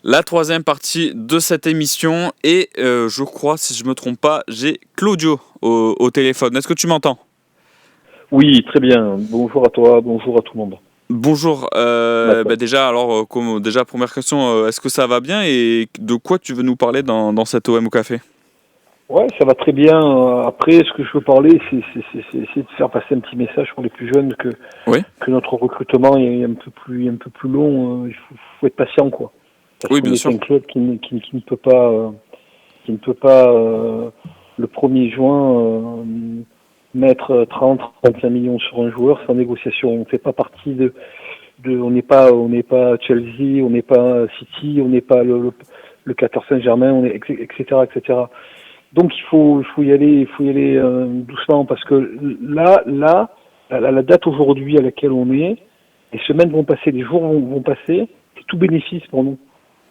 La troisième partie de cette émission et je crois, si je me trompe pas, j'ai Claudio au téléphone. Est-ce que tu m'entends? Oui, très bien. Bonjour à toi, bonjour à tout le monde. Bonjour. D'accord. Déjà, alors, déjà première question, est-ce que ça va bien et de quoi tu veux nous parler dans cet OM au café? Ouais, ça va très bien. Après, ce que je veux parler, c'est de faire passer un petit message pour les plus jeunes Oui, que notre recrutement est un peu plus long. Il faut être patient, quoi. Parce oui, qu'on bien est sûr. un club qui ne peut pas, le 1er juin mettre 30-35 millions sur un joueur sans négociation. On ne fait pas partie on n'est pas Chelsea, on n'est pas City, on n'est pas le 14 Saint-Germain, etc., etc. Donc il faut y aller doucement parce que la date aujourd'hui à laquelle on est, les semaines vont passer, les jours vont passer, c'est tout bénéfice pour nous.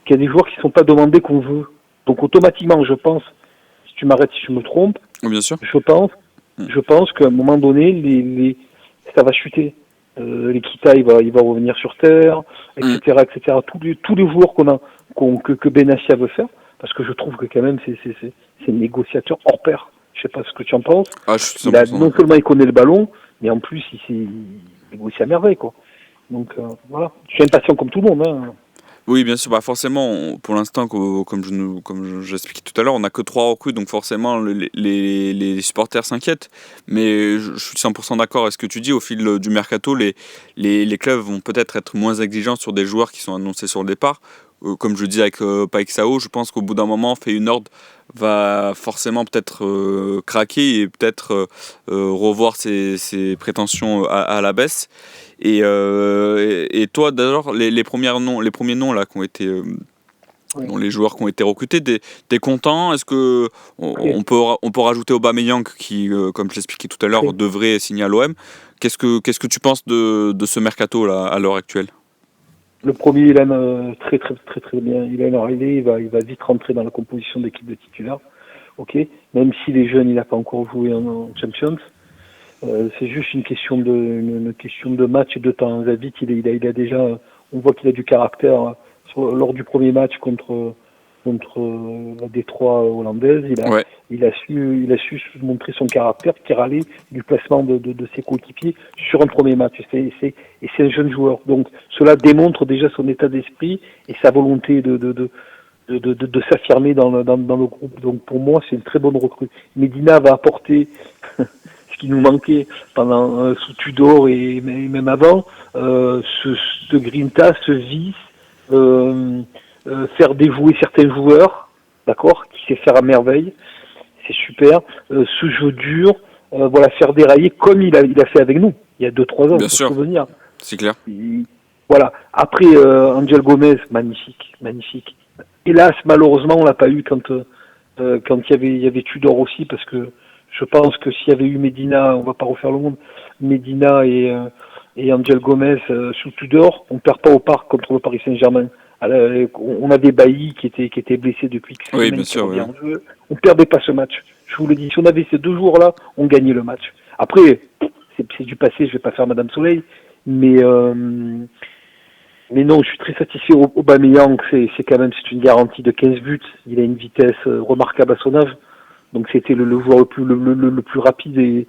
Il y a des joueurs qui ne sont pas demandés qu'on veut. Donc automatiquement, je pense, si tu m'arrêtes si je me trompe, Oui, bien sûr. je pense, Mm. je pense qu'à un moment donné, ça va chuter. L'Equita, il va revenir sur terre, Mm. etc., etc. Tous les joueurs que Benassia veut faire, parce que je trouve que quand même c'est un négociateur hors pair. Je sais pas ce que tu en penses. Ah, je suis Il a 100% non d'accord. seulement il connaît le ballon, mais en plus il négocie à merveille, quoi. Donc voilà, je suis impatient comme tout le monde. Hein. Oui, bien sûr. Bah forcément, pour l'instant, comme j'expliquais tout à l'heure, on n'a que 3 recrues, donc forcément, les supporters s'inquiètent. Mais je suis 100% d'accord avec ce que tu dis. Au fil du mercato, les clubs vont peut-être être moins exigeants sur des joueurs qui sont annoncés sur le départ. Comme je dis avec Paik Sao, je pense qu'au bout d'un moment, Feyenoord va forcément peut-être craquer et peut-être revoir ses prétentions à la baisse. Et toi, d'ailleurs, les premiers noms là qui ont été, Ouais. dont les joueurs qui ont été recrutés, t'es content? Est-ce que Très, on peut rajouter Aubameyang qui, comme je l'expliquais tout à l'heure, très. devrait signer à l'OM? Qu'est-ce que tu penses de ce mercato là à l'heure actuelle? Le premier, il aime très bien. Il a une arrivée, il va vite rentrer dans la composition d'équipe de titulaire. Ok, même s'il est jeune, il n'a pas encore joué en Champions. C'est juste une question de match et de temps. David, il a déjà, on voit qu'il a du caractère. Lors du premier match contre la Détroit hollandaise, Ouais, il a su montrer son caractère, tirer du placement de ses coéquipiers sur un premier match. Et c'est un jeune joueur. Donc cela démontre déjà son état d'esprit et sa volonté de s'affirmer dans le groupe. Donc pour moi, c'est une très bonne recrue. Medina va apporter ce qui nous manquait pendant sous Tudor et même avant, ce grinta, ce vice, faire dévouer certains joueurs, d'accord, qui sait faire à merveille, c'est super. Ce jeu dur, voilà, faire dérailler comme il a fait avec nous il y a 2-3 ans, bien faut se sûr, souvenir. c'est clair. Voilà. Après, Angel Gomez, magnifique, magnifique. Hélas, malheureusement, on l'a pas eu quand il y avait Tudor aussi, parce que je pense que s'il y avait eu Medina, on va pas refaire le monde, Medina et Angel Gomez sous Tudor, on perd pas au parc contre le Paris Saint-Germain. On avait Bailly qui était blessé depuis quelques Oui, bien semaines, qui sûr, oui, revient oui. en jeu. On perdait pas ce match. Je vous le dis, si on avait ces 2 jours-là, on gagnait le match. Après, c'est du passé, je vais pas faire Madame Soleil, mais mais non, je suis très satisfait. Aubameyang, c'est une garantie de 15 buts. Il a une vitesse remarquable à son âge. Donc c'était le joueur le plus rapide et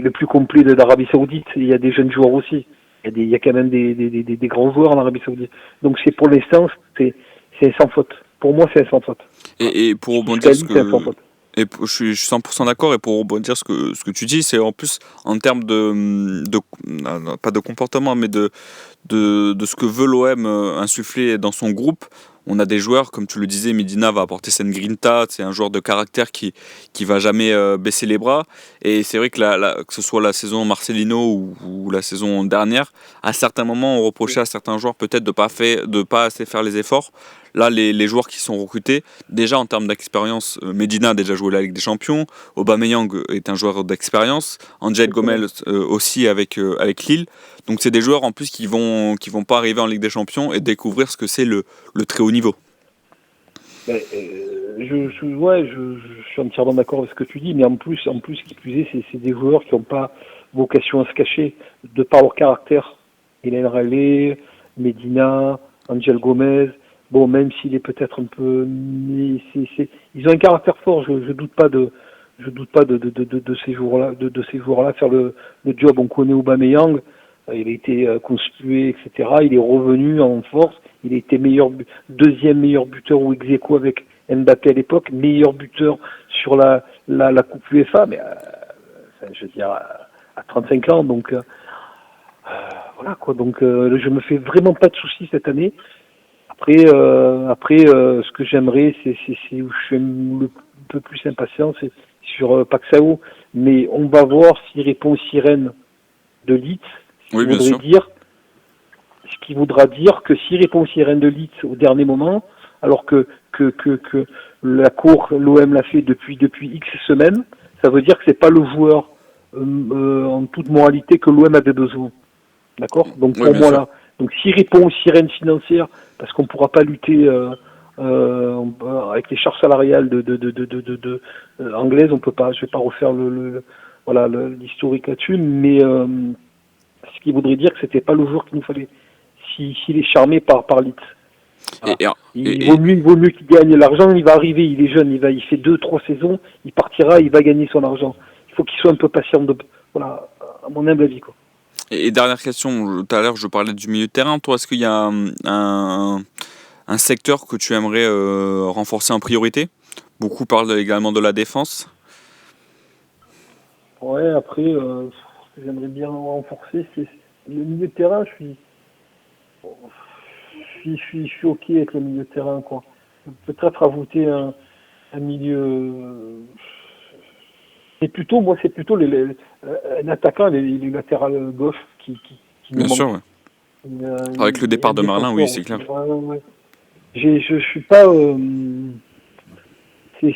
le plus complet d'Arabie Saoudite. Et il y a des jeunes joueurs aussi. Il y a quand même des grands joueurs en Arabie Saoudite. Donc c'est pour l'instant, c'est sans faute. Pour moi, c'est un sans faute. Voilà. Et pour Qui se rebondir ce qualifie, c'est un sans que faute. je suis 100% d'accord et pour rebondir ce que tu dis, c'est en plus en termes de non, pas de comportement mais de ce que veut l'OM insuffler dans son groupe. On a des joueurs, comme tu le disais, Medina va apporter cette grinta, c'est un joueur de caractère qui va jamais baisser les bras. Et c'est vrai que, que ce soit la saison Marcelino ou la saison dernière, à certains moments, on reprochait à certains joueurs peut-être de pas assez faire les efforts. Là, les joueurs qui sont recrutés, déjà en termes d'expérience, Medina a déjà joué la Ligue des Champions, Aubameyang est un joueur d'expérience, Angel Gomez Exactement. aussi avec Lille. Donc c'est des joueurs en plus qui vont pas arriver en Ligue des Champions et découvrir ce que c'est le très haut niveau. Ben, je suis entièrement d'accord avec ce que tu dis, mais en plus, qui plus est, c'est des joueurs qui n'ont pas vocation à se cacher de par leur caractère. Hélène Raleigh, Medina, Angel Gomez, Bon, même s'il est peut-être un peu, mais ils ont un caractère fort. Je doute pas de ces joueurs-là, de ces joueurs-là faire le job. On connaît Aubameyang, il a été conspué, etc. Il est revenu en force. Il a été deuxième meilleur buteur ou ex-aequo avec Mbappé à l'époque, meilleur buteur sur la Coupe UEFA. Mais enfin, je veux dire à 35 ans, donc voilà quoi. Donc je me fais vraiment pas de soucis cette année. Après, ce que j'aimerais, c'est où je suis un peu plus impatient, c'est sur Paxao. Mais on va voir s'il répond aux sirènes de Leeds, Oui, bien sûr. ce qui voudra dire que s'il répond aux sirènes de Leeds au dernier moment, alors que la cour, l'OM l'a fait depuis X semaines, ça veut dire que c'est pas le joueur en toute moralité que l'OM avait besoin. D'accord? Donc Oui, pour bien moi sûr. là, donc s'il répond aux sirènes financières, parce qu'on ne pourra pas lutter avec les charges salariales anglaises, on peut pas. Je vais pas refaire voilà l'historique là-dessus, mais ce qui voudrait dire que c'était pas le joueur qu'il nous fallait. S'il est charmé par Leeds. Et, Voilà. et, Il vaut mieux qu'il gagne l'argent. Il va arriver, il est jeune, il fait 2-3 saisons, il partira, il va gagner son argent. Il faut qu'il soit un peu patient. Voilà, à mon humble avis quoi. et dernière question, tout à l'heure je parlais du milieu de terrain. Toi, est-ce qu'il y a un secteur que tu aimerais renforcer en priorité? Beaucoup parlent également de la défense. Ouais, après, ce que j'aimerais bien renforcer, c'est le milieu de terrain. Je suis OK avec le milieu de terrain, quoi. Peut-être ajouter un milieu. C'est plutôt un attaquant, les latérales gauche qui nous Bien sûr, manque. ouais. Avec le Et un départ de Merlin, oui, défenseur c'est aussi. clair. Ouais, ouais, ouais. Je suis pas. C'est-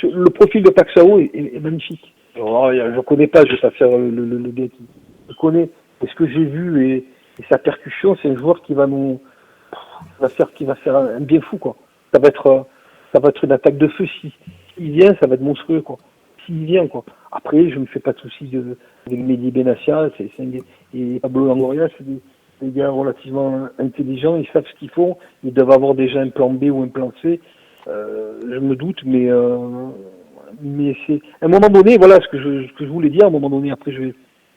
le profil de Paxao est magnifique. Alors, je connais pas, je vais pas faire le gars qui je connais. Et ce que j'ai vu et sa percussion, c'est un joueur qui va faire un bien fou quoi. Ça va être euh, ça va être une attaque de feu s'il vient, ça va être monstrueux quoi. S'il vient quoi. Après, je me fais pas de soucis avec Mehdi Benassia, et Pablo Longoria, c'est des gars relativement intelligents, ils savent ce qu'ils font, ils doivent avoir déjà un plan B ou un plan C. Je me doute, mais c'est à un moment donné, voilà ce que je voulais dire. À un moment donné, après je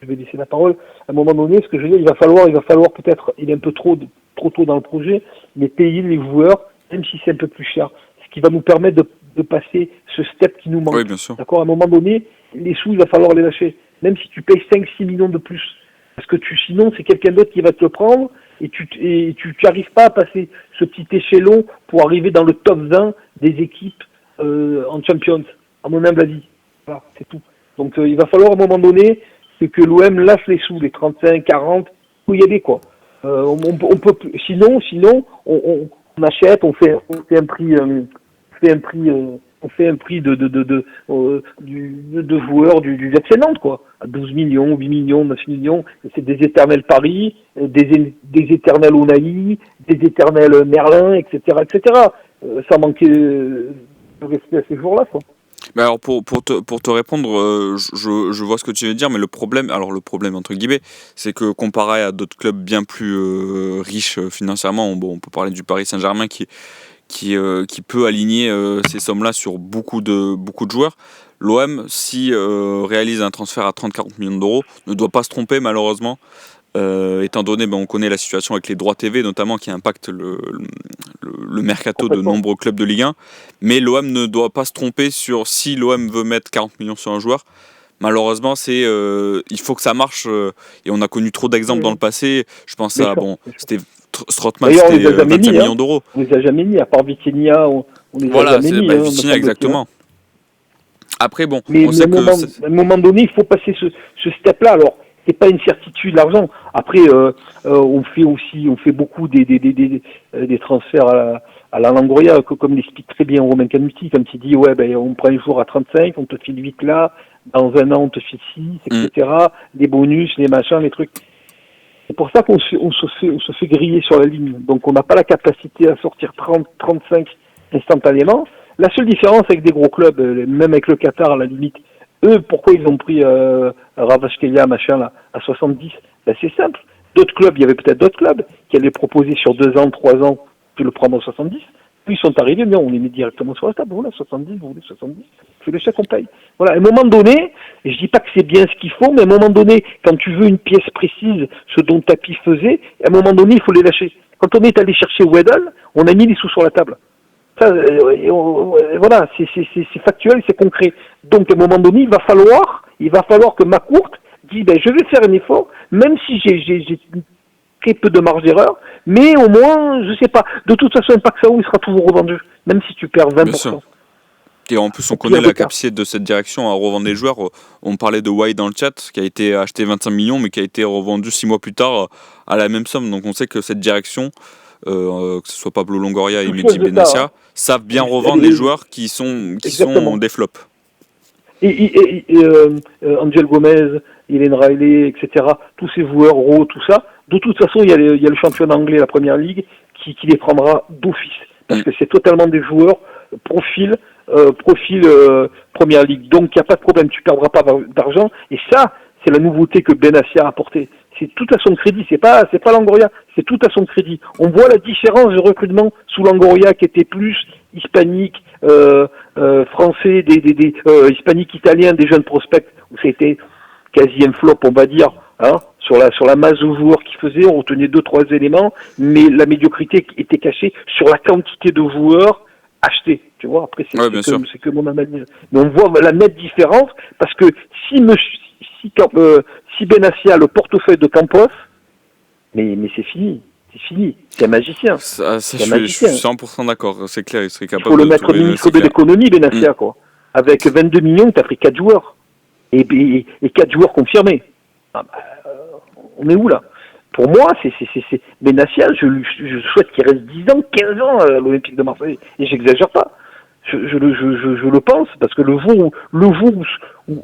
vais laisser la parole. À un moment donné, ce que je veux dire, il va falloir peut-être, il est un peu trop tôt dans le projet, mais payer les joueurs, même si c'est un peu plus cher, ce qui va nous permettre de passer ce step qui nous Oui, manque. bien sûr. D'accord. À un moment donné, les sous, il va falloir les lâcher, même si tu payes 5-6 millions de plus, parce que sinon c'est quelqu'un d'autre qui va te le prendre. Et tu n'arrives pas à passer ce petit échelon pour arriver dans le top 20 des équipes en Champions, à mon humble avis. Voilà, c'est tout. Donc il va falloir à un moment donné que l'OM lâche les sous, les 35, 40, faut y aller quoi. On peut sinon on achète, on fait un prix, on fait un prix de joueurs du FC Nantes, quoi. À 12 millions, 8 millions, 9 millions. Et c'est des éternels Paris, des éternels Unai, des éternels Merlin, etc. Sans manquer de respect à ces joueurs-là, quoi. Mais alors pour te répondre, je vois ce que tu veux dire, mais le problème entre guillemets, c'est que comparé à d'autres clubs bien plus riches financièrement, bon, on peut parler du Paris Saint-Germain qui peut aligner ces sommes-là sur beaucoup de joueurs. L'OM, si réalise un transfert à 30-40 millions d'euros, ne doit pas se tromper malheureusement, étant donné, on connaît la situation avec les droits TV notamment qui impactent le mercato de Complètement. nombreux clubs de Ligue 1. Mais l'OM ne doit pas se tromper sur si l'OM veut mettre 40 millions sur un joueur. Malheureusement, il faut que ça marche et on a connu trop d'exemples dans le passé. Je pense Bien à sûr, bien sûr. Strootman, D'ailleurs, on c'était les a jamais 25 mis, hein. millions d'euros. On les a jamais mis, à part Vitinha, on les a Voilà, jamais mis, me Vitinha semble-t-il, hein. exactement. Après, bon, Mais, on sait que à un moment donné, il faut passer ce step-là. Alors, c'est pas une certitude l'argent. Après, on fait beaucoup des transferts à la Longoria, comme l'explique très bien Romain Canuti, quand il dit ouais, on prend un jour à 35, on te file 8 là, dans un an on te file 6, etc. Les bonus, les machins, les trucs. C'est pour ça on se fait griller sur la ligne. Donc on n'a pas la capacité à sortir 30, 35 instantanément. La seule différence avec des gros clubs, même avec le Qatar à la limite, eux, pourquoi ils ont pris Ravachkelia, machin, là, à 70? Ben, c'est simple. D'autres clubs, il y avait peut-être d'autres clubs qui allaient proposer sur 2 ans, 3 ans Tu le prends à 70. Puis ils sont arrivés, mais on les met directement sur la table. Voilà, 70, vous voulez 70. C'est le chèque qu'on paye. Voilà, à un moment donné, et je dis pas que c'est bien ce qu'ils font, mais à un moment donné, quand tu veux une pièce précise, ce dont Tapi faisait, à un moment donné, il faut les lâcher. Quand on est allé chercher Weddle, on a mis les sous sur la table. Ça, voilà, c'est factuel, c'est concret. Donc à un moment donné, il va falloir que McCourt dise, ben, je vais faire un effort, même si j'ai très peu de marge d'erreur, mais au moins, je sais pas. De toute façon, Paxao, il sera toujours revendu, même si tu perds 20%. Bien sûr. Et en plus, on connaît la capacité de cette direction à revendre des joueurs. On parlait de White dans le chat, qui a été acheté 25 millions, mais qui a été revendu 6 mois plus tard à la même somme. Donc on sait que cette direction, que ce soit Pablo Longoria et Mehdi Benassia, savent bien revendre les joueurs qui sont des flops. Et Angel Gomez, Hélène Riley, etc., tous ces joueurs, Rowe, tout ça, de toute façon, il y a le championnat anglais, la première ligue, qui les prendra d'office. Parce que c'est totalement des joueurs, profil première ligue. Donc, il n'y a pas de problème, tu ne perdras pas d'argent. Et ça, c'est la nouveauté que Benassia a apportée. C'est tout à son crédit, c'est pas Longoria, c'est tout à son crédit. On voit la différence de recrutement sous Longoria qui était plus hispanique, français, hispanique, italien, des jeunes prospects, où c'était quasi un flop, on va dire, hein, sur la masse de joueurs qu'ils faisaient, on retenait 2-3 éléments, mais la médiocrité était cachée sur la quantité de joueurs achetés. Tu vois, après c'est que mon analyse. Mais on voit la nette différence, parce que si Benassia a le portefeuille de Campos, mais c'est fini. C'est fini. C'est un magicien. Je suis 100% d'accord. C'est clair, il serait capable de... Il faut le mettre ministre de l'économie, Benassia, quoi. Avec 22 millions, tu as pris 4 joueurs. Et 4 joueurs confirmés. On est où, là? Pour moi, c'est Benassia, je souhaite qu'il reste 10 ans, 15 ans à l'Olympique de Marseille. Et j'exagère pas. Je le pense, parce que le jour où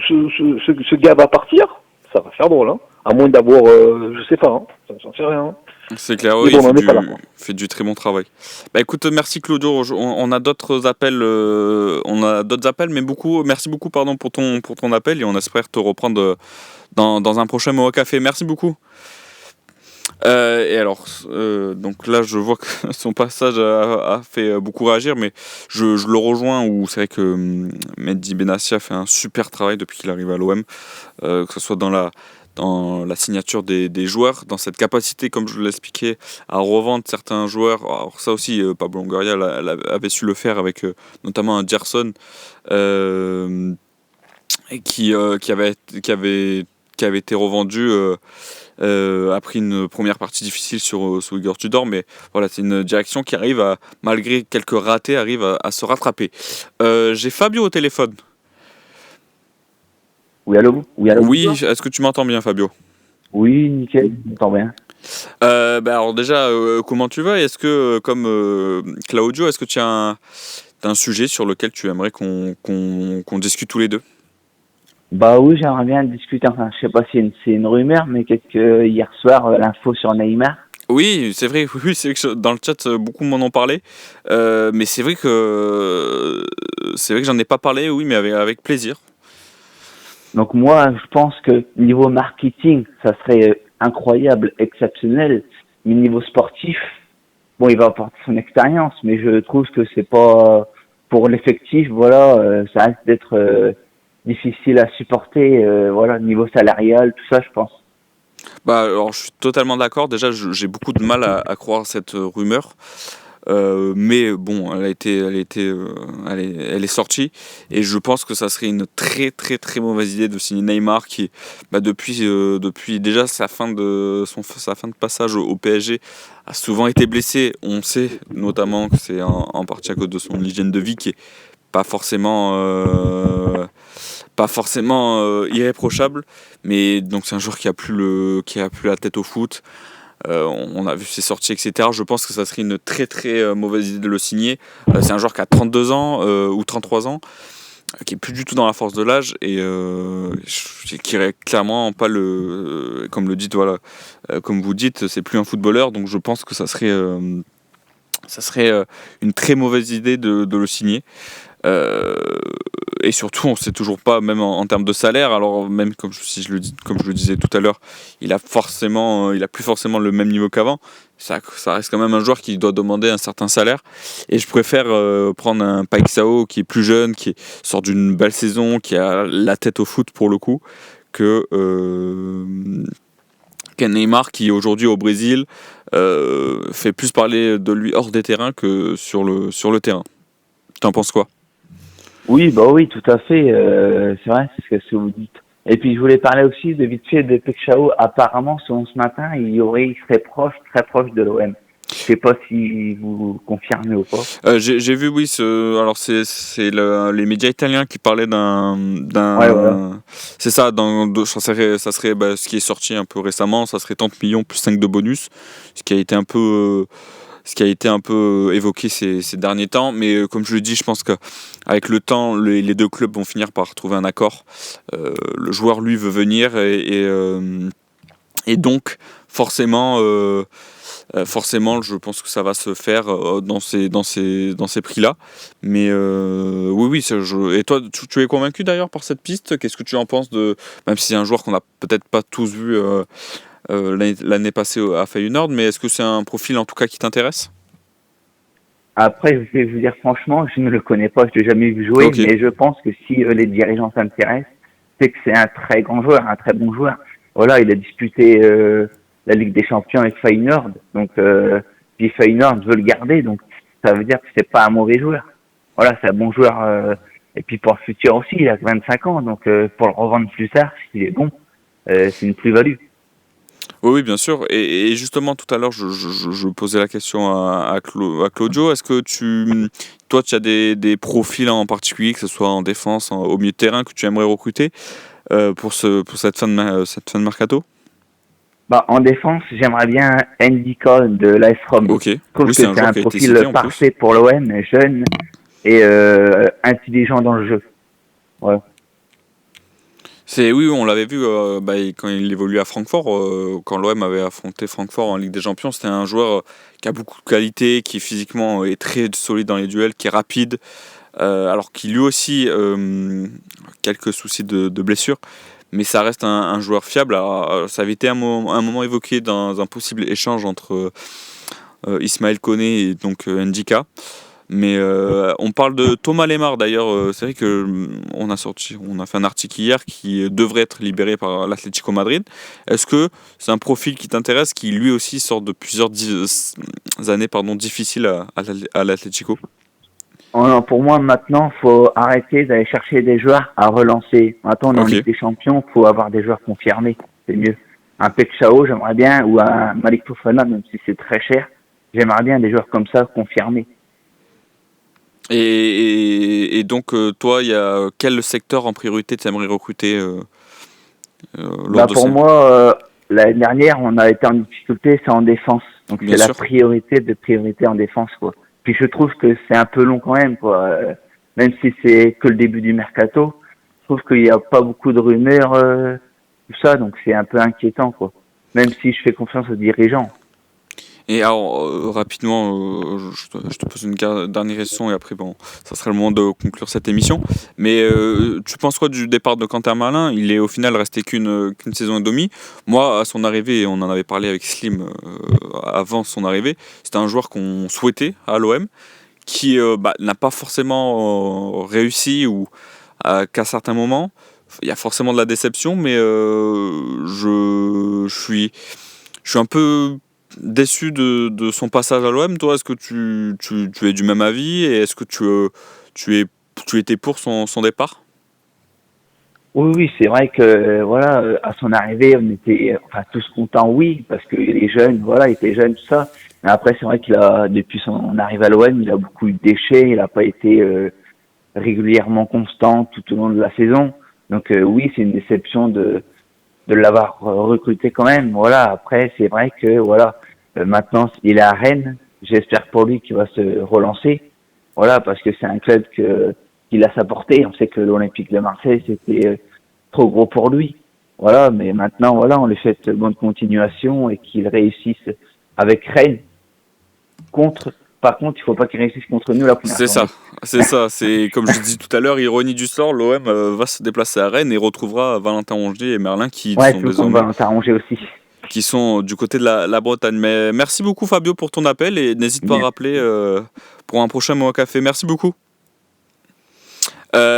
ce gars va partir, ça va faire drôle, hein. À moins d'avoir, je sais pas, hein. J'en sais rien. C'est clair, oui, il fait du très bon travail. Bah écoute, merci Claudio. On a d'autres appels, mais merci beaucoup pour ton appel et on espère te reprendre dans un prochain Moa Café. Merci beaucoup. Et alors, donc là, je vois que son passage a fait beaucoup réagir, mais je le rejoins où c'est vrai que Mehdi Benassia fait un super travail depuis qu'il arrive à l'OM, que ce soit dans la signature des joueurs, dans cette capacité, comme je l'expliquais, à revendre certains joueurs. Alors ça aussi, Pablo Longoria avait su le faire avec notamment un Gerson qui avait été revendu après une première partie difficile sous Igor Tudor, mais voilà, c'est une direction qui arrive malgré quelques ratés, à se rattraper. J'ai Fabio au téléphone. Oui, allô? Oui, est-ce que tu m'entends bien, Fabio? Oui, nickel, je m'entends bien. Alors déjà, comment tu vas? Est-ce que, comme Claudio, est-ce que tu as un sujet sur lequel tu aimerais qu'on discute tous les deux? Bah oui, j'aimerais bien discuter, enfin, je sais pas si c'est une rumeur, mais hier soir, l'info sur Neymar. Oui, c'est vrai, que dans le chat, beaucoup m'en ont parlé, mais c'est vrai que j'en ai pas parlé, oui, mais avec plaisir. Donc moi, je pense que niveau marketing, ça serait incroyable, exceptionnel. Mais niveau sportif, bon, il va apporter son expérience, mais je trouve que c'est pas pour l'effectif. Voilà, ça risque d'être difficile à supporter. Voilà, niveau salarial, tout ça, je pense. Bah, alors, je suis totalement d'accord. Déjà, j'ai beaucoup de mal à croire cette rumeur. Mais bon, elle est sortie et je pense que ça serait une très très très mauvaise idée de signer Neymar qui, depuis déjà sa fin de passage au PSG a souvent été blessé. On sait notamment que c'est en partie à cause de son hygiène de vie qui est pas forcément irréprochable, mais donc c'est un joueur qui a plus la tête au foot. On a vu ses sorties, etc. Je pense que ça serait une très très mauvaise idée de le signer. C'est un joueur qui a 32 ans ou 33 ans, qui est plus du tout dans la force de l'âge et qui est clairement pas comme vous dites, c'est plus un footballeur. Donc je pense que ça serait une très mauvaise idée de le signer. Euh, et surtout, on ne sait toujours pas, même en termes de salaire. Alors même comme comme je le disais tout à l'heure, il a plus forcément le même niveau qu'avant. Ça reste quand même un joueur qui doit demander un certain salaire. Et je préfère prendre un Paixão qui est plus jeune, qui sort d'une belle saison, qui a la tête au foot pour le coup, que qu'un Neymar qui aujourd'hui au Brésil fait plus parler de lui hors des terrains que sur le terrain. T'en penses quoi? Oui, bah oui, tout à fait. C'est vrai, c'est ce que vous dites. Et puis je voulais parler aussi de vite fait de Paixão. Apparemment, selon ce matin, il serait proche, très proche de l'OM. Je sais pas si vous confirmez ou pas. J'ai vu, oui, alors les médias italiens qui parlaient Ouais, voilà. c'est ça, ça serait ce qui est sorti un peu récemment, ça serait 30 millions plus 5 de bonus, ce qui a été un peu, évoqué ces derniers temps, mais comme je le dis, je pense qu'avec le temps, les deux clubs vont finir par trouver un accord. Le joueur, lui, veut venir et donc, forcément, je pense que ça va se faire dans ces prix-là. Mais oui, oui. Et toi, tu es convaincu d'ailleurs par cette piste? Qu'est-ce que tu en penses même si c'est un joueur qu'on n'a peut-être pas tous vu l'année passée à Feyenoord, mais est-ce que c'est un profil en tout cas qui t'intéresse? Après, je vais vous dire franchement, je ne le connais pas, je l'ai jamais vu jouer, Ok. mais je pense que si les dirigeants s'intéressent, c'est que c'est un très grand joueur, un très bon joueur. Voilà, il a disputé la Ligue des Champions avec Feyenoord, donc puis Feyenoord veut le garder, donc ça veut dire que c'est pas un mauvais joueur. Voilà, c'est un bon joueur. Et puis pour le futur aussi, il a 25 ans, donc pour le revendre plus tard, s'il est bon, c'est une plus-value. Oui, oui, bien sûr. Et justement, tout à l'heure, je posais la question à Claudio. Est-ce que toi, tu as des profils en particulier, que ce soit en défense, au milieu de terrain, que tu aimerais recruter pour cette fin de mercato? Bah, en défense, j'aimerais bien Ndika de l'AS Rome. Ok. Je trouve Oui, que c'est un c'est joueur un qui a été profil cité en plus. parfait pour l'OM, jeune et intelligent dans le jeu. Voilà. Oui, on l'avait vu quand il évoluait à Francfort, quand l'OM avait affronté Francfort en Ligue des Champions. C'était un joueur qui a beaucoup de qualité, qui physiquement est très solide dans les duels, qui est rapide, alors qu'il lui aussi quelques soucis de blessure, mais ça reste un joueur fiable. Alors, ça avait été un moment évoqué dans un possible échange entre Ismaël Koné et donc Ndika. Mais on parle de Thomas Lemar d'ailleurs. C'est vrai que on a fait un article hier qui devrait être libéré par l'Atlético Madrid. Est-ce que c'est un profil qui t'intéresse, qui lui aussi sort de plusieurs années difficiles à l'Atlético? Pour moi, maintenant, faut arrêter d'aller chercher des joueurs à relancer. Maintenant, on est en Ok. Ligue des Champions, faut avoir des joueurs confirmés. C'est mieux. Un Pekchao, j'aimerais bien, ou un Malik Fofana, même si c'est très cher. J'aimerais bien des joueurs comme ça confirmés. Et donc toi, il y a quel secteur en priorité tu aimerais recruter lors Bah de pour ces... moi, l'année dernière, on a été en difficulté, c'est en défense. Donc Bien c'est la sûr. priorité de priorité en défense, quoi. Puis je trouve que c'est un peu long quand même, quoi. Même si c'est que le début du mercato, je trouve qu'il n'y a pas beaucoup de rumeurs, tout ça, donc c'est un peu inquiétant, quoi. Même si je fais confiance aux dirigeants. Et alors, rapidement, je te pose une dernière question et après, bon, ça sera le moment de conclure cette émission. Mais tu penses quoi du départ de Quentin Malin? Il est au final resté qu'une saison et demie. Moi, à son arrivée, on en avait parlé avec Slim avant son arrivée, c'était un joueur qu'on souhaitait à l'OM, qui n'a pas forcément réussi ou qu'à certains moments. Il y a forcément de la déception, mais je suis un peu déçu de son passage à l'OM. Toi, est-ce que tu es du même avis et est-ce que tu, es, tu étais pour son départ? Oui, oui, c'est vrai que voilà, à son arrivée, on était enfin tous contents, oui, parce qu'il est jeune, voilà, il était jeune, tout ça. Mais après, c'est vrai qu'il a, depuis son arrivée à l'OM, il a beaucoup eu de déchets, il n'a pas été régulièrement constant tout au long de la saison. Donc oui, c'est une déception de l'avoir recruté quand même. Voilà, après, c'est vrai que voilà, maintenant il est à Rennes. J'espère pour lui qu'il va se relancer. Voilà, parce que c'est un club qu'il a sa portée. On sait que l'Olympique de Marseille c'était trop gros pour lui. Voilà, mais maintenant voilà, on lui souhaite bonne continuation et qu'il réussisse avec Rennes contre Par contre, il faut pas qu'ils réussissent contre nous la première C'est journée. ça, c'est ça. C'est comme je disais tout à l'heure, ironie du sort, l'OM va se déplacer à Rennes et retrouvera Valentin Rongier et Merlin qui Ouais, sont tout le monde désormais va s'arranger aussi. qui sont du côté de la Bretagne. Mais merci beaucoup Fabio pour ton appel et n'hésite pas à Bien. rappeler pour un prochain Mot à Café. Merci beaucoup.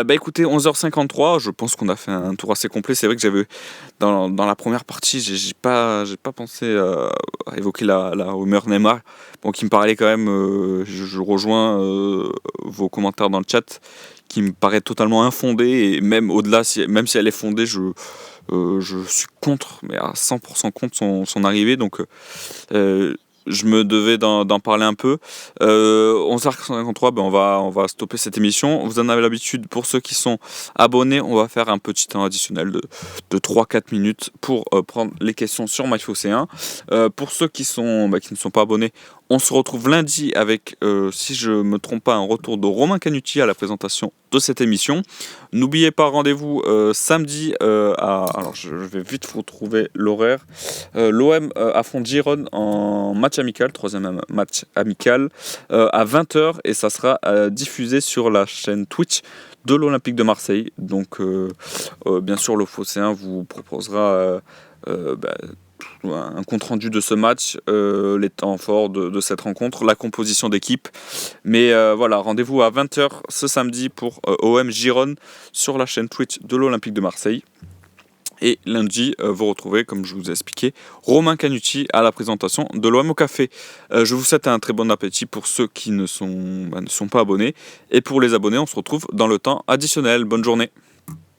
Écoutez, 11h53, je pense qu'on a fait un tour assez complet. C'est vrai que j'avais dans la première partie, j'ai pas pensé à évoquer la rumeur Neymar, bon, qui me parlait quand même. Je rejoins vos commentaires dans le chat, qui me paraît totalement infondée et même au-delà, même si elle est fondée, je suis contre, mais à 100% contre son arrivée. Donc je me devais d'en parler un peu. 11h53, on va stopper cette émission. Vous en avez l'habitude, pour ceux qui sont abonnés, on va faire un petit temps additionnel de 3-4 minutes pour prendre les questions sur MyFocéen. Pour ceux qui ne sont pas abonnés, on se retrouve lundi avec, si je ne me trompe pas, un retour de Romain Canutti à la présentation de cette émission. N'oubliez pas, rendez-vous samedi alors je vais vite vous trouver l'horaire. L'OM affronte Gérone en match amical, troisième match amical, à 20h et ça sera diffusé sur la chaîne Twitch de l'Olympique de Marseille. Donc bien sûr, le Phocéen vous proposera un compte-rendu de ce match, les temps forts de cette rencontre, la composition d'équipe. Mais voilà, rendez-vous à 20h ce samedi pour OM Gérone sur la chaîne Twitch de l'Olympique de Marseille. Et lundi, vous retrouvez, comme je vous ai expliqué, Romain Canutti à la présentation de l'OM au Café. Je vous souhaite un très bon appétit pour ceux qui ne sont pas abonnés. Et pour les abonnés, on se retrouve dans le temps additionnel. Bonne journée.